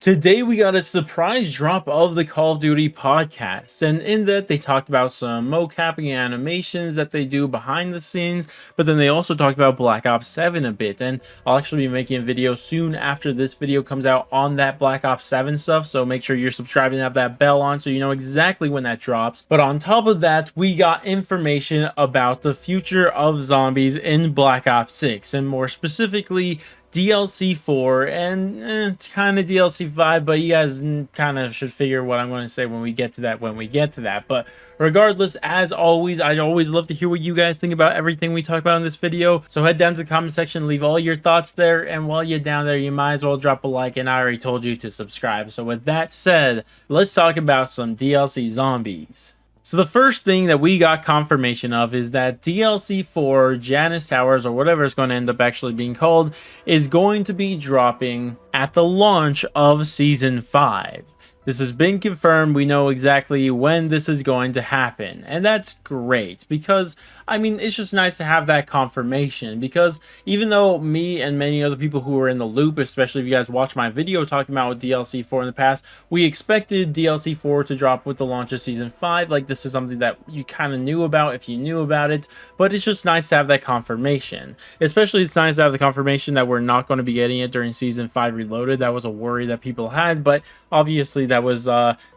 Today we got a surprise drop of the Call of Duty podcast, and in that they talked about some mocapping animations that they do behind the scenes, but then they also talked about Black Ops 7 a bit, and I'll actually be making a video soon after this video comes out on that Black Ops 7 stuff, so make sure you're subscribed and have that bell on so you know exactly when that drops. But on top of that, we got information about the future of zombies in Black Ops 6, and more specifically, DLC 4 and kind of DLC 5, but you guys kind of should figure what I'm going to say when we get to that. But regardless, as always, I'd always love to hear what you guys think about everything we talk about in this video. So head down to the comment section, leave all your thoughts there, and while you're down there, you might as well drop a like, and I already told you to subscribe. So with that said, let's talk about some DLC zombies. So the first thing that we got confirmation of is that DLC 4 Janus Towers, or whatever it's going to end up actually being called, is going to be dropping at the launch of Season 5. This has been confirmed. We know exactly when this is going to happen, and that's great because, I mean, it's just nice to have that confirmation, because even though me and many other people who were in the loop, especially if you guys watch my video talking about DLC 4 in the past, we expected DLC 4 to drop with the launch of Season 5. Like, this is something that you kind of knew about if you knew about it, but it's just nice to have that confirmation. Especially it's nice to have the confirmation that we're not going to be getting it during Season 5 Reloaded. That was a worry that people had, but obviously that was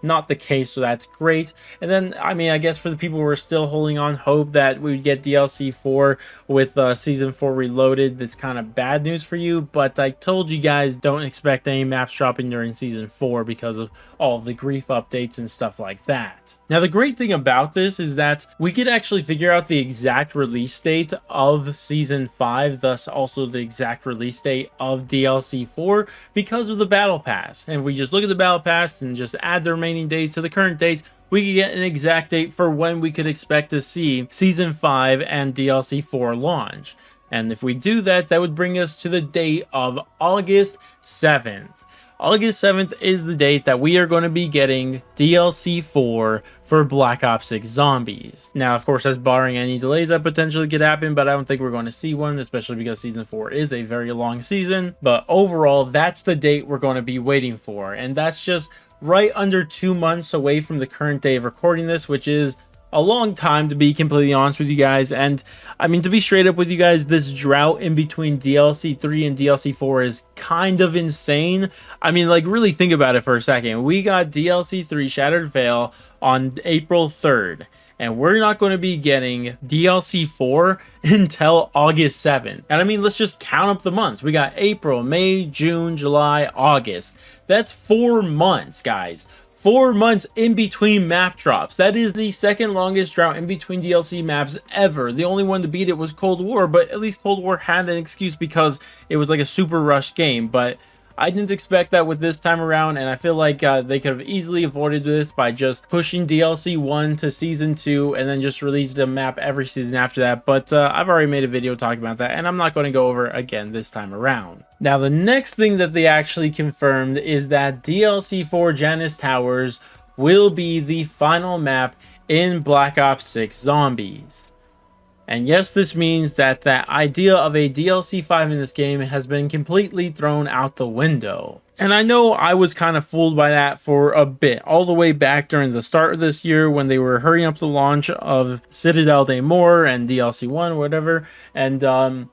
not the case, so that's great. And then, I mean, I guess for the people who are still holding on hope that we would get DLC 4 with Season 4 Reloaded, that's kind of bad news for you, but I told you guys don't expect any maps dropping during Season 4 because of all of the grief updates and stuff like that. Now, the great thing about this is that we could actually figure out the exact release date of Season 5, thus also the exact release date of DLC 4 because of the Battle Pass. And if we just look at the Battle Pass and just add the remaining days to the current date, we could get an exact date for when we could expect to see Season 5 and DLC 4 launch. And if we do that, that would bring us to the date of August 7th. August 7th is the date that we are going to be getting DLC 4 for Black Ops 6 Zombies. Now, of course, that's barring any delays that potentially could happen, but I don't think we're going to see one, especially because Season 4 is a very long season. But overall, that's the date we're going to be waiting for, and that's just right under 2 months away from the current day of recording this, which is a long time, to be completely honest with you guys. And I mean, to be straight up with you guys, this drought in between DLC 3 and DLC 4 is kind of insane. I mean, like, really think about it for a second. We got DLC 3 Shattered Veil on April 3rd, and we're not going to be getting DLC 4 until August 7th. And I mean, let's just count up the months. We got April, May, June, July, August. That's 4 months, guys. 4 months in between map drops. That is the second longest drought in between DLC maps ever. The only one to beat it was Cold War, but at least Cold War had an excuse because it was like a super rushed game. But I didn't expect that with this time around, and I feel like they could have easily avoided this by just pushing DLC 1 to Season 2 and then just release the map every season after that. But I've already made a video talking about that, and I'm not going to go over it again this time around. Now, the next thing that they actually confirmed is that DLC 4 Janus Towers will be the final map in Black Ops 6 Zombies. And yes, this means that that idea of a DLC 5 in this game has been completely thrown out the window. And I know I was kind of fooled by that for a bit, all the way back during the start of this year when they were hurrying up the launch of Citadel Day More and DLC 1, whatever. And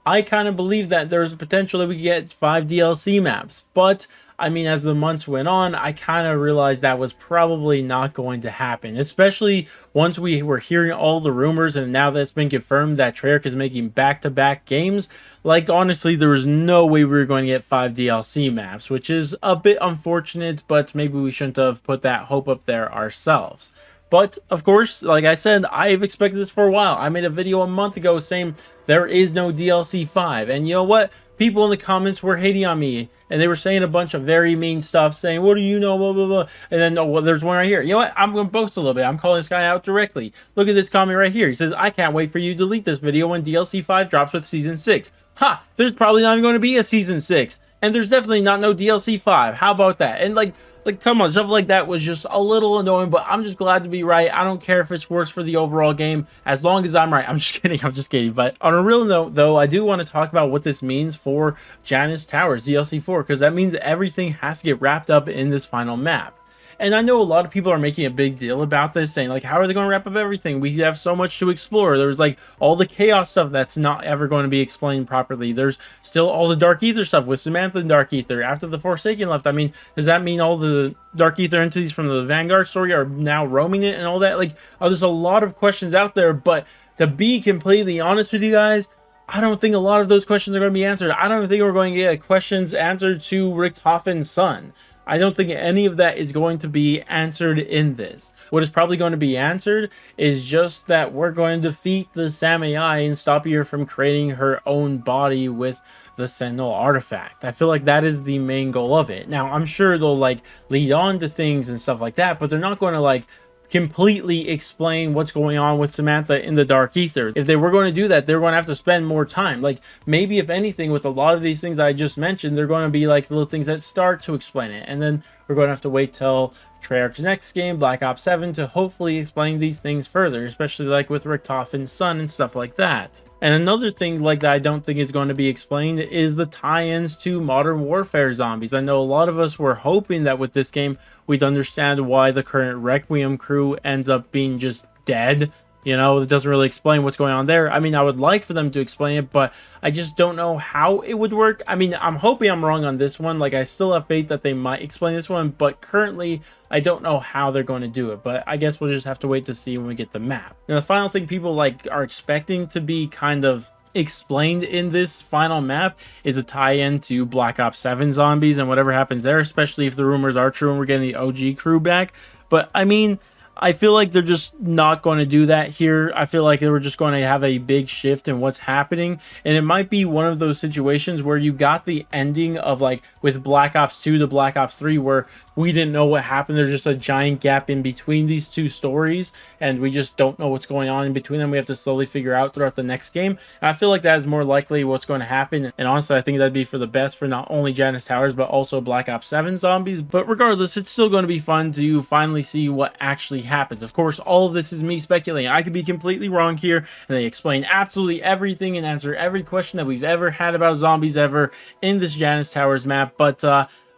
I kind of believed that there was a potential that we could get 5 DLC maps. But I mean, as the months went on, I kind of realized that was probably not going to happen, especially once we were hearing all the rumors, and now that it's been confirmed that Treyarch is making back-to-back games. Like, honestly, there was no way we were going to get 5 DLC maps, which is a bit unfortunate, but maybe we shouldn't have put that hope up there ourselves. But, of course, like I said, I've expected this for a while. I made a video a month ago saying there is no DLC 5. And you know what? People in the comments were hating on me. And they were saying a bunch of very mean stuff, saying, what do you know, blah, blah, blah. And then, oh, well, there's one right here. You know what? I'm going to boast a little bit. I'm calling this guy out directly. Look at this comment right here. He says, I can't wait for you to delete this video when DLC 5 drops with Season 6. Ha! There's probably not even going to be a season 6, and there's definitely not no DLC 5. How about that? And like come on, stuff like that was just a little annoying, but I'm just glad to be right. I don't care if it's worse for the overall game as long as I'm right. I'm just kidding. I'm just kidding. But on a real note, though, I do want to talk about what this means for Janus Towers DLC 4, because that means everything has to get wrapped up in this final map. And I know a lot of people are making a big deal about this, saying like, how are they going to wrap up everything? We have so much to explore. There's like all the chaos stuff that's not ever going to be explained properly. There's still all the Dark Ether stuff with Samantha and Dark Ether after the Forsaken left. I mean, does that mean all the Dark Ether entities from the Vanguard story are now roaming it and all that? Like, there's a lot of questions out there, but to be completely honest with you guys, I don't think a lot of those questions are going to be answered. I don't think we're going to get questions answered to Richtofen's son. I don't think any of that is going to be answered in this. What is probably going to be answered is just that we're going to defeat the Samiai and stop her from creating her own body with the Sentinel artifact. I feel like that is the main goal of it. Now, I'm sure they'll like lead on to things and stuff like that, but they're not going to like completely explain what's going on with Samantha in the Dark Ether. If they were going to do that, they're going to have to spend more time. Like, maybe if anything, with a lot of these things I just mentioned, they're going to be like little things that start to explain it, and then we're going to have to wait till Treyarch's next game, Black Ops 7, to hopefully explain these things further, especially like with Richtofen's son and stuff like that. And another thing like that I don't think is going to be explained is the tie-ins to Modern Warfare zombies. I know a lot of us were hoping that with this game we'd understand why the current Requiem crew ends up being just dead. You know, it doesn't really explain what's going on there. I mean, I would like for them to explain it, but I just don't know how it would work. I mean, I'm hoping I'm wrong on this one. Like, I still have faith that they might explain this one, but currently I don't know how they're going to do it. But I guess we'll just have to wait to see when we get the map. And the final thing people like are expecting to be kind of explained in this final map is a tie-in to Black Ops 7 zombies and whatever happens there, especially if the rumors are true and we're getting the OG crew back. But I mean, I feel like they're just not going to do that here. I feel like they were just going to have a big shift in what's happening. And it might be one of those situations where you got the ending of like with Black Ops 2 to Black Ops 3 where we didn't know what happened. There's just a giant gap in between these two stories and we just don't know what's going on in between them. We have to slowly figure out throughout the next game. And I feel like that is more likely what's going to happen. And honestly, I think that'd be for the best for not only Janus Towers, but also Black Ops 7 zombies. But regardless, it's still going to be fun to finally see what actually happens. Of course, all of this is me speculating. I could be completely wrong here, and they explain absolutely everything and answer every question that we've ever had about zombies ever in this Janus Towers map, but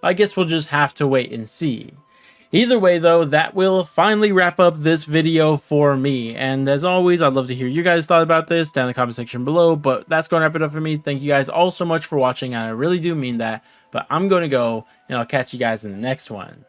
I guess we'll just have to wait and see. Either way, though, that will finally wrap up this video for me. And as always, I'd love to hear you guys' thought about this down in the comment section below. But that's going to wrap it up for me. Thank you guys all so much for watching, and I really do mean that. But I'm going to go, and I'll catch you guys in the next one.